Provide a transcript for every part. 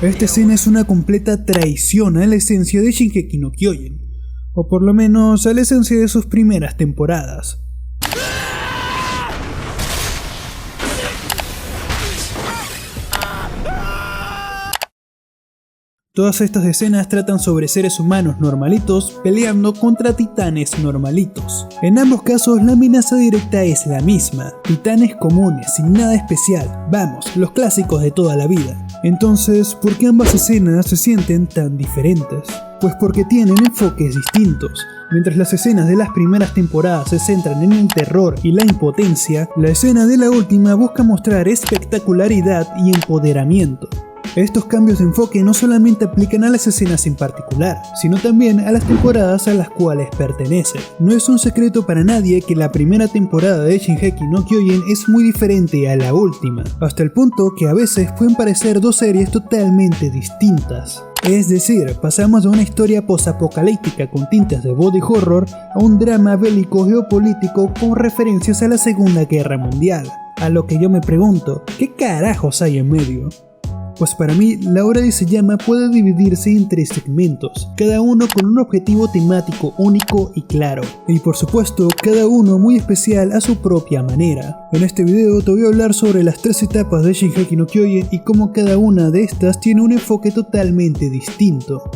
Esta escena es una completa traición a la esencia de Shingeki no Kyojin, o por lo menos a la esencia de sus primeras temporadas. Todas estas escenas tratan sobre seres humanos normalitos peleando contra titanes normalitos. En ambos casos la amenaza directa es la misma, titanes comunes, sin nada especial, vamos, los clásicos de toda la vida. Entonces, ¿por qué ambas escenas se sienten tan diferentes? Pues porque tienen enfoques distintos. Mientras las escenas de las primeras temporadas se centran en el terror y la impotencia, la escena de la última busca mostrar espectacularidad y empoderamiento. Estos cambios de enfoque no solamente aplican a las escenas en particular, sino también a las temporadas a las cuales pertenecen. No es un secreto para nadie que la primera temporada de Shingeki no Kyojin es muy diferente a la última, hasta el punto que a veces pueden parecer dos series totalmente distintas. Es decir, pasamos de una historia posapocalíptica con tintes de body horror a un drama bélico geopolítico con referencias a la Segunda Guerra Mundial. A lo que yo me pregunto, ¿qué carajos hay en medio? Pues para mí, la obra de Isayama puede dividirse en 3 segmentos, cada uno con un objetivo temático único y claro, y por supuesto, cada uno muy especial a su propia manera. En este video te voy a hablar sobre las 3 etapas de Shingeki no Kyojin y cómo cada una de estas tiene un enfoque totalmente distinto.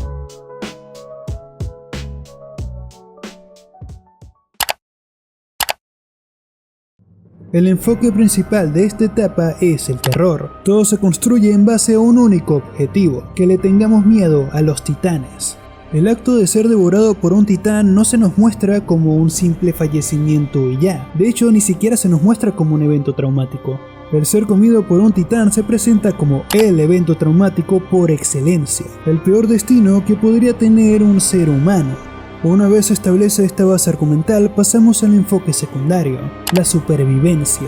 El enfoque principal de esta etapa es el terror. Todo se construye en base a un único objetivo, que le tengamos miedo a los titanes. El acto de ser devorado por un titán no se nos muestra como un simple fallecimiento y ya. De hecho, ni siquiera se nos muestra como un evento traumático. El ser comido por un titán se presenta como el evento traumático por excelencia, el peor destino que podría tener un ser humano. Una vez se establece esta base argumental, pasamos al enfoque secundario, la supervivencia.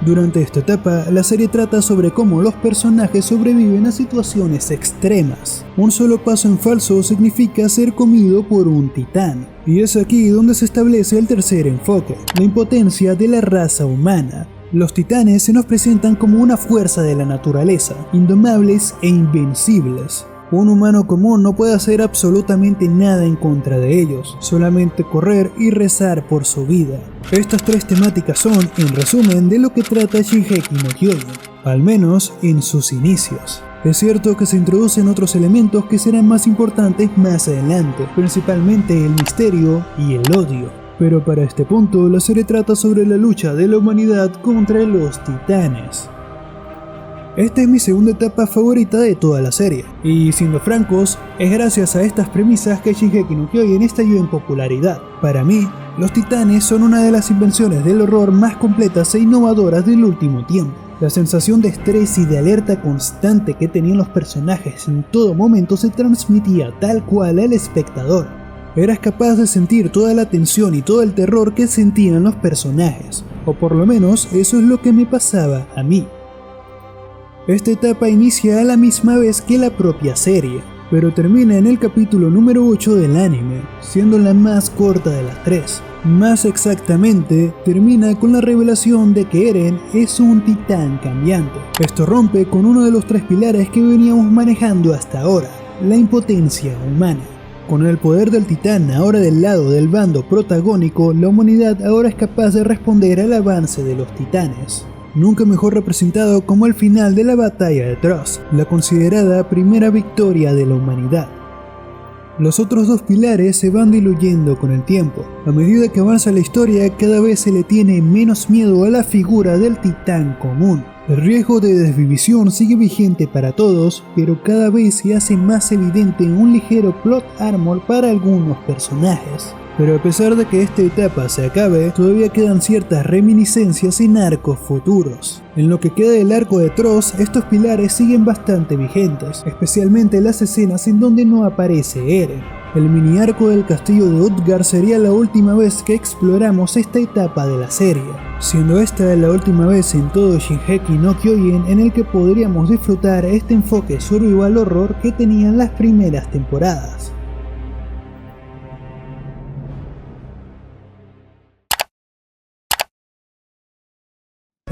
Durante esta etapa, la serie trata sobre cómo los personajes sobreviven a situaciones extremas. Un solo paso en falso significa ser comido por un titán. Y es aquí donde se establece el tercer enfoque, la impotencia de la raza humana. Los titanes se nos presentan como una fuerza de la naturaleza, indomables e invencibles. Un humano común no puede hacer absolutamente nada en contra de ellos, solamente correr y rezar por su vida. Estas 3 temáticas son, en resumen, de lo que trata Shingeki no Kyojin, al menos en sus inicios. Es cierto que se introducen otros elementos que serán más importantes más adelante, principalmente el misterio y el odio. Pero para este punto, la serie trata sobre la lucha de la humanidad contra los titanes. Esta es mi segunda etapa favorita de toda la serie, y siendo francos, es gracias a estas premisas que Shingeki no Kyojin estalló en popularidad. Para mí, los titanes son una de las invenciones del horror más completas e innovadoras del último tiempo. La sensación de estrés y de alerta constante que tenían los personajes en todo momento se transmitía tal cual al espectador. Eras capaz de sentir toda la tensión y todo el terror que sentían los personajes, o por lo menos eso es lo que me pasaba a mí. Esta etapa inicia a la misma vez que la propia serie, pero termina en el capítulo número 8 del anime, siendo la más corta de las 3. Más exactamente, termina con la revelación de que Eren es un titán cambiante. Esto rompe con uno de los 3 pilares que veníamos manejando hasta ahora, la impotencia humana. Con el poder del titán ahora del lado del bando protagónico, la humanidad ahora es capaz de responder al avance de los titanes. Nunca mejor representado como el final de la batalla de Trost, la considerada primera victoria de la humanidad. Los otros 2 pilares se van diluyendo con el tiempo. A medida que avanza la historia, cada vez se le tiene menos miedo a la figura del titán común. El riesgo de desvivisión sigue vigente para todos, pero cada vez se hace más evidente un ligero plot armor para algunos personajes. Pero a pesar de que esta etapa se acabe, todavía quedan ciertas reminiscencias en arcos futuros. En lo que queda del arco de Trost, estos pilares siguen bastante vigentes, especialmente las escenas en donde no aparece Eren. El mini arco del castillo de Utgard sería la última vez que exploramos esta etapa de la serie, siendo esta la última vez en todo Shingeki no Kyojin en el que podríamos disfrutar este enfoque survival horror que tenían las primeras temporadas.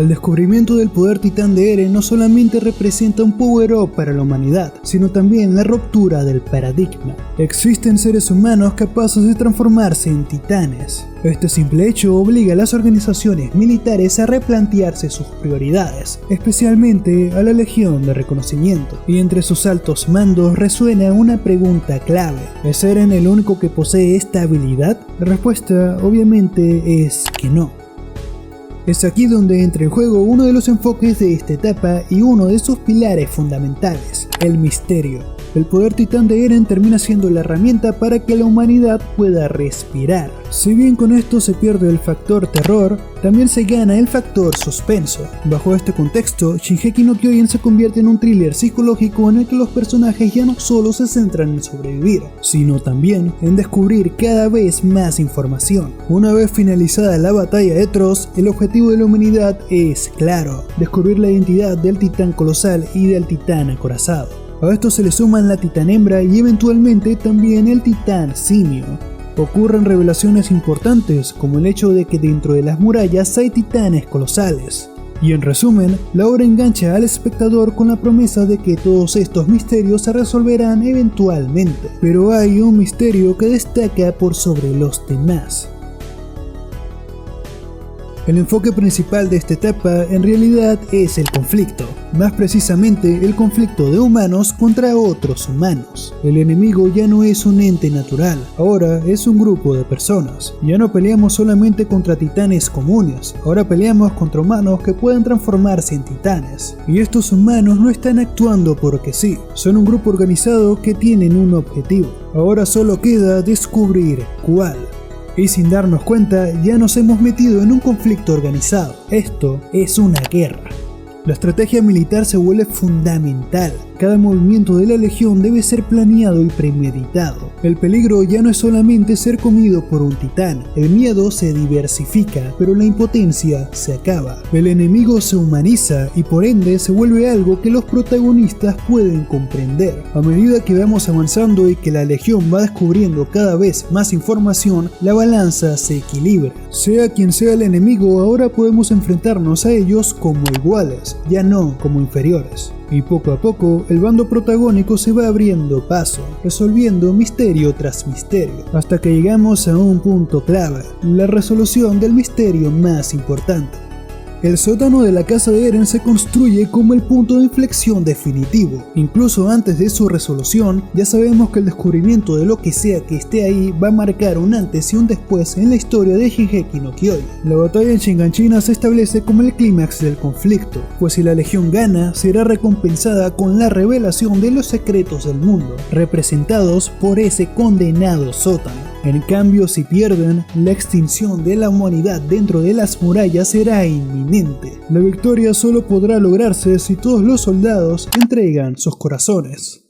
El descubrimiento del poder titán de Eren no solamente representa un power-up para la humanidad, sino también la ruptura del paradigma. Existen seres humanos capaces de transformarse en titanes. Este simple hecho obliga a las organizaciones militares a replantearse sus prioridades, especialmente a la Legión de Reconocimiento. Y entre sus altos mandos resuena una pregunta clave: ¿es Eren el único que posee esta habilidad? La respuesta obviamente es que no. Es aquí donde entra en juego uno de los enfoques de esta etapa y uno de sus pilares fundamentales: el misterio. El poder titán de Eren termina siendo la herramienta para que la humanidad pueda respirar. Si bien con esto se pierde el factor terror, también se gana el factor suspenso. Bajo este contexto, Shingeki no Kyojin se convierte en un thriller psicológico en el que los personajes ya no solo se centran en sobrevivir, sino también en descubrir cada vez más información. Una vez finalizada la batalla de Tross, el objetivo de la humanidad es claro: descubrir la identidad del titán colosal y del titán acorazado. A esto se le suman la titán hembra y eventualmente también el titán simio. Ocurren revelaciones importantes, como el hecho de que dentro de las murallas hay titanes colosales. Y en resumen, la obra engancha al espectador con la promesa de que todos estos misterios se resolverán eventualmente. Pero hay un misterio que destaca por sobre los demás. El enfoque principal de esta etapa en realidad es el conflicto, más precisamente el conflicto de humanos contra otros humanos. El enemigo ya no es un ente natural, ahora es un grupo de personas. Ya no peleamos solamente contra titanes comunes, ahora peleamos contra humanos que pueden transformarse en titanes. Y estos humanos no están actuando porque sí, son un grupo organizado que tienen un objetivo. Ahora solo queda descubrir cuál. Y sin darnos cuenta, ya nos hemos metido en un conflicto organizado. Esto es una guerra. La estrategia militar se vuelve fundamental. Cada movimiento de la legión debe ser planeado y premeditado. El peligro ya no es solamente ser comido por un titán. El miedo se diversifica, pero la impotencia se acaba. El enemigo se humaniza y por ende se vuelve algo que los protagonistas pueden comprender. A medida que vamos avanzando y que la legión va descubriendo cada vez más información, la balanza se equilibra. Sea quien sea el enemigo, ahora podemos enfrentarnos a ellos como iguales, ya no como inferiores. Y poco a poco, el bando protagónico se va abriendo paso, resolviendo misterio tras misterio, hasta que llegamos a un punto clave: la resolución del misterio más importante. El sótano de la casa de Eren se construye como el punto de inflexión definitivo. Incluso antes de su resolución, ya sabemos que el descubrimiento de lo que sea que esté ahí va a marcar un antes y un después en la historia de Shingeki no Kyojin. La batalla en Shiganshina se establece como el clímax del conflicto, pues si la legión gana, será recompensada con la revelación de los secretos del mundo, representados por ese condenado sótano. En cambio, si pierden, la extinción de la humanidad dentro de las murallas será inminente. La victoria solo podrá lograrse si todos los soldados entregan sus corazones.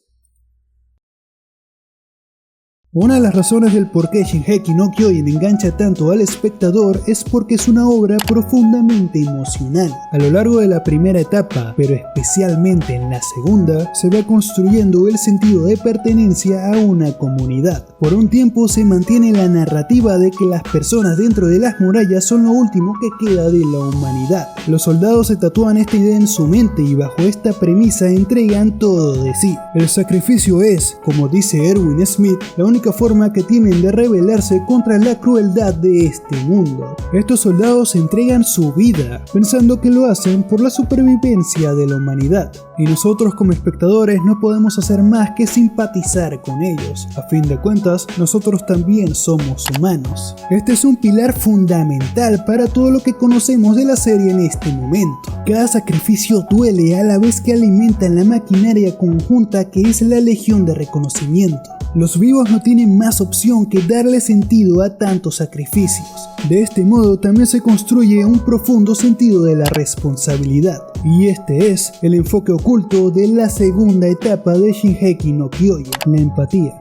Una de las razones del por qué Shingeki no Kyojin engancha tanto al espectador es porque es una obra profundamente emocional. A lo largo de la primera etapa, pero especialmente en la segunda, se va construyendo el sentido de pertenencia a una comunidad. Por un tiempo se mantiene la narrativa de que las personas dentro de las murallas son lo último que queda de la humanidad. Los soldados se tatúan esta idea en su mente y bajo esta premisa entregan todo de sí. El sacrificio es, como dice Erwin Smith, la única forma que tienen de rebelarse contra la crueldad de este mundo. Estos soldados entregan su vida, pensando que lo hacen por la supervivencia de la humanidad. Y nosotros como espectadores no podemos hacer más que simpatizar con ellos. A fin de cuentas, nosotros también somos humanos. Este es un pilar fundamental para todo lo que conocemos de la serie en este momento. Cada sacrificio duele a la vez que alimentan la maquinaria conjunta que es la Legión de Reconocimiento. Los vivos no tienen más opción que darle sentido a tantos sacrificios. De este modo también se construye un profundo sentido de la responsabilidad. Y este es el enfoque oculto de la segunda etapa de Shingeki no Kyojin, la empatía.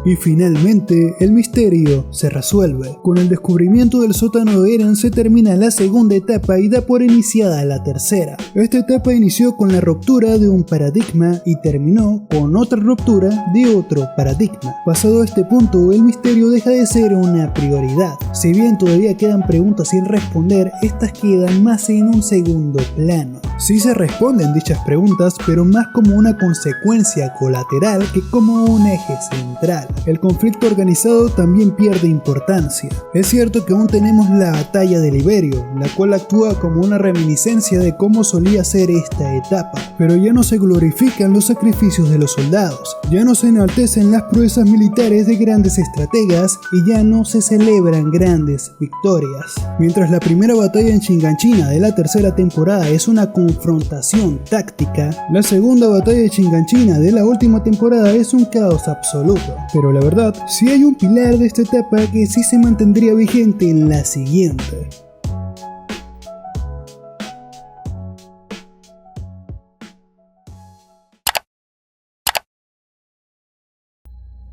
Y finalmente, el misterio se resuelve. Con el descubrimiento del sótano de Eren se termina la segunda etapa y da por iniciada la tercera. Esta etapa inició con la ruptura de un paradigma y terminó con otra ruptura de otro paradigma. Pasado este punto, el misterio deja de ser una prioridad. Si bien todavía quedan preguntas sin responder, estas quedan más en un segundo plano. Sí se responden dichas preguntas, pero más como una consecuencia colateral que como un eje central. El conflicto organizado también pierde importancia. Es cierto que aún tenemos la batalla de Liberio, la cual actúa como una reminiscencia de cómo solía ser esta etapa, pero ya no se glorifican los sacrificios de los soldados, ya no se enaltecen las proezas militares de grandes estrategas y ya no se celebran grandes victorias. Mientras la primera batalla en Shiganshina de la tercera temporada es una confrontación táctica, la segunda batalla de Shiganshina de la última temporada es un caos absoluto. Pero la verdad, sí hay un pilar de esta etapa que sí se mantendría vigente en la siguiente.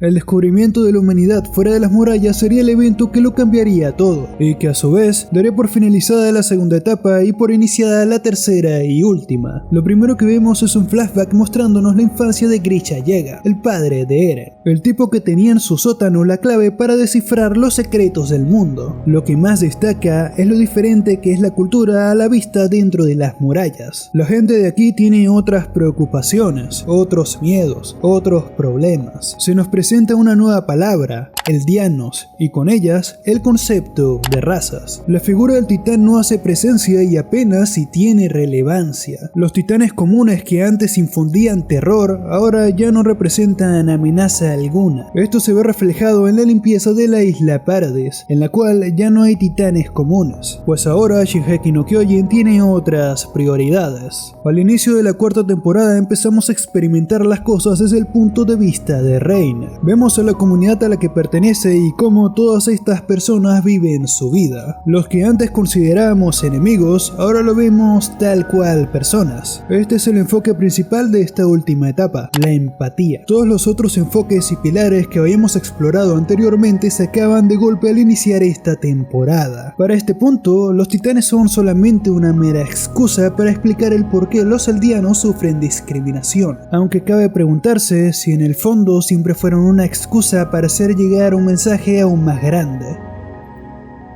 El descubrimiento de la humanidad fuera de las murallas sería el evento que lo cambiaría todo, y que a su vez daría por finalizada la segunda etapa y por iniciada la tercera y última. Lo primero que vemos es un flashback mostrándonos la infancia de Grisha Yeager, el padre de Eren, el tipo que tenía en su sótano la clave para descifrar los secretos del mundo. Lo que más destaca es lo diferente que es la cultura a la vista dentro de las murallas. La gente de aquí tiene otras preocupaciones, otros miedos, otros problemas. Se nos presenta una nueva palabra, eldianos, y con ellas el concepto de razas. La figura del titán no hace presencia y apenas si tiene relevancia. Los titanes comunes que antes infundían terror, ahora ya no representan amenaza alguna. Esto se ve reflejado en la limpieza de la isla Paradis, en la cual ya no hay titanes comunes, pues ahora Shingeki no Kyojin tiene otras prioridades. Al inicio de la cuarta temporada empezamos a experimentar las cosas desde el punto de vista de Reiner. Vemos a la comunidad a la que pertenece y cómo todas estas personas viven su vida. Los que antes considerábamos enemigos, ahora lo vemos tal cual personas. Este es el enfoque principal de esta última etapa, la empatía. Todos los otros enfoques y pilares que habíamos explorado anteriormente se acaban de golpe al iniciar esta temporada. Para este punto, los titanes son solamente una mera excusa para explicar el por qué los eldianos sufren discriminación, aunque cabe preguntarse si en el fondo siempre fueron una excusa para hacer llegar un mensaje aún más grande.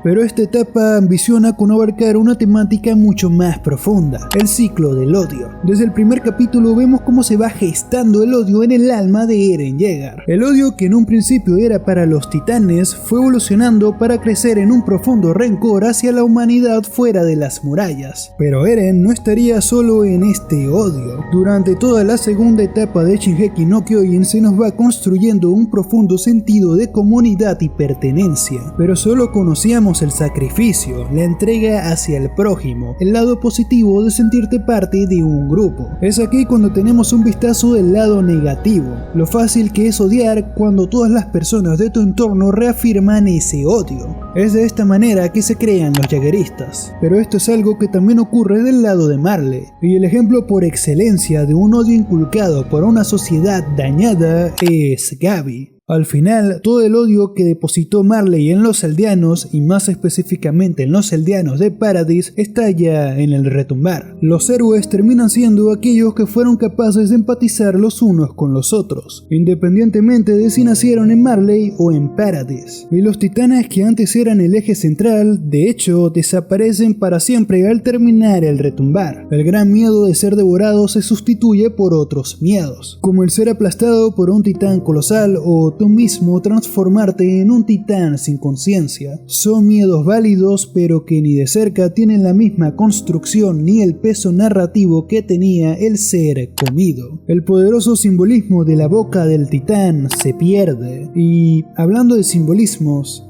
Pero esta etapa ambiciona con abarcar una temática mucho más profunda, el ciclo del odio. Desde el primer capítulo vemos cómo se va gestando el odio en el alma de Eren Yeager. El odio que en un principio era para los titanes fue evolucionando para crecer en un profundo rencor hacia la humanidad fuera de las murallas. Pero Eren no estaría solo en este odio. Durante toda la segunda etapa de Shingeki no Kyojin se nos va construyendo un profundo sentido de comunidad y pertenencia, pero solo conocíamos el sacrificio, la entrega hacia el prójimo, el lado positivo de sentirte parte de un grupo. Es aquí cuando tenemos un vistazo del lado negativo, lo fácil que es odiar cuando todas las personas de tu entorno reafirman ese odio. Es de esta manera que se crean los yeageristas. Pero esto es algo que también ocurre del lado de Marley, y el ejemplo por excelencia de un odio inculcado por una sociedad dañada es Gabi. Al final, todo el odio que depositó Marley en los eldianos, y más específicamente en los eldianos de Paradis, estalla en el retumbar. Los héroes terminan siendo aquellos que fueron capaces de empatizar los unos con los otros, independientemente de si nacieron en Marley o en Paradis. Y los titanes que antes eran el eje central, de hecho, desaparecen para siempre al terminar el retumbar. El gran miedo de ser devorado se sustituye por otros miedos, como el ser aplastado por un titán colosal o tú mismo transformarte en un titán sin conciencia. Son miedos válidos, pero que ni de cerca tienen la misma construcción ni el peso narrativo que tenía el ser comido. El poderoso simbolismo de la boca del titán se pierde. Y hablando de simbolismos,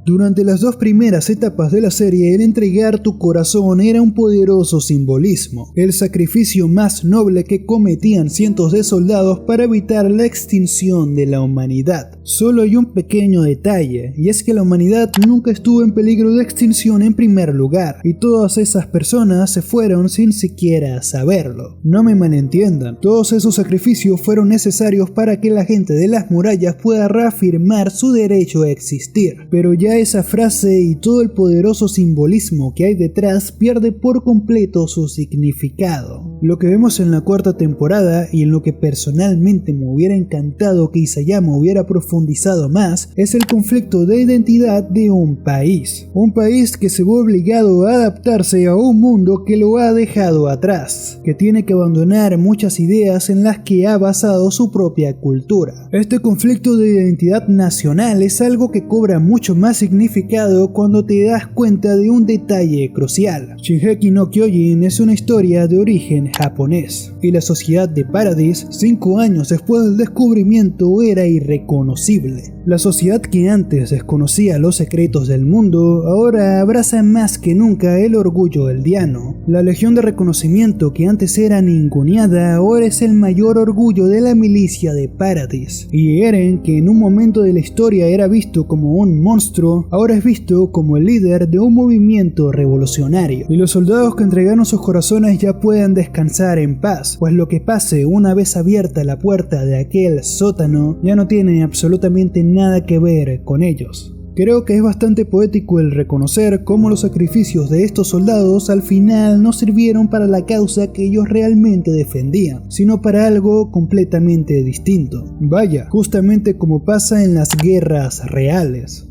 Durante las 2 primeras etapas de la serie, el entregar tu corazón era un poderoso simbolismo, el sacrificio más noble que cometían cientos de soldados para evitar la extinción de la humanidad. Solo hay un pequeño detalle, y es que la humanidad nunca estuvo en peligro de extinción en primer lugar, y todas esas personas se fueron sin siquiera saberlo. No me malentiendan, todos esos sacrificios fueron necesarios para que la gente de las murallas pueda reafirmar su derecho a existir, pero ya esa frase y todo el poderoso simbolismo que hay detrás pierde por completo su significado. Lo que vemos en la 4ª temporada, y en lo que personalmente me hubiera encantado que Isayama hubiera profundizado más, es el conflicto de identidad de un país que se ve obligado a adaptarse a un mundo que lo ha dejado atrás, que tiene que abandonar muchas ideas en las que ha basado su propia cultura. Este conflicto de identidad nacional es algo que cobra mucho más significado cuando te das cuenta de un detalle crucial. Shingeki no Kyojin es una historia de origen japonés, y la sociedad de Paradise, 5 años después del descubrimiento, era irreconocible. La sociedad que antes desconocía los secretos del mundo, ahora abraza más que nunca el orgullo eldiano. La legión de reconocimiento que antes era ninguneada, ahora es el mayor orgullo de la milicia de Paradise. Y Eren, que en un momento de la historia era visto como un monstruo, ahora es visto como el líder de un movimiento revolucionario. Y los soldados que entregaron sus corazones ya pueden descansar en paz, pues lo que pase una vez abierta la puerta de aquel sótano ya no tiene absolutamente nada que ver con ellos. Creo que es bastante poético el reconocer cómo los sacrificios de estos soldados al final no sirvieron para la causa que ellos realmente defendían, sino para algo completamente distinto. Vaya, justamente como pasa en las guerras reales.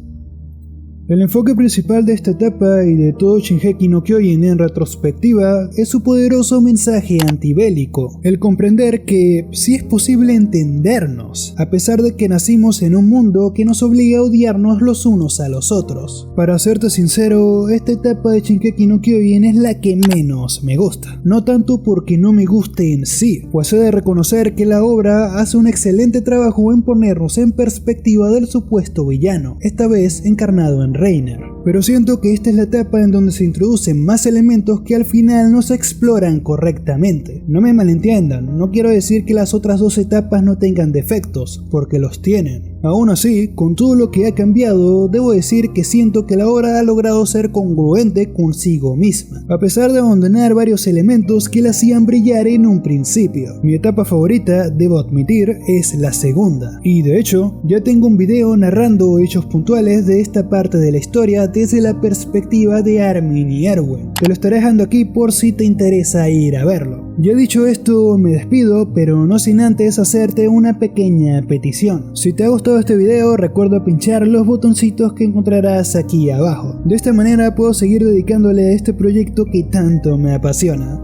El enfoque principal de esta etapa y de todo Shingeki no Kyojin en retrospectiva es su poderoso mensaje antibélico, el comprender que sí es posible entendernos, a pesar de que nacimos en un mundo que nos obliga a odiarnos los unos a los otros. Para serte sincero, esta etapa de Shingeki no Kyojin es la que menos me gusta, no tanto porque no me guste en sí, pues he de reconocer que la obra hace un excelente trabajo en ponernos en perspectiva del supuesto villano, esta vez encarnado en Reiner, pero siento que esta es la etapa en donde se introducen más elementos que al final no se exploran correctamente. No me malentiendan, no quiero decir que las otras 2 etapas no tengan defectos, porque los tienen. Aún así, con todo lo que ha cambiado, debo decir que siento que la obra ha logrado ser congruente consigo misma, a pesar de abandonar varios elementos que la hacían brillar en un principio. Mi etapa favorita, debo admitir, es la segunda, y de hecho, ya tengo un video narrando hechos puntuales de esta parte de la historia desde la perspectiva de Armin y Erwin. Te lo estaré dejando aquí por si te interesa ir a verlo. Ya dicho esto, me despido, pero no sin antes hacerte una pequeña petición. Si te ha gustado este video, recuerda pinchar los botoncitos que encontrarás aquí abajo. De esta manera puedo seguir dedicándole a este proyecto que tanto me apasiona.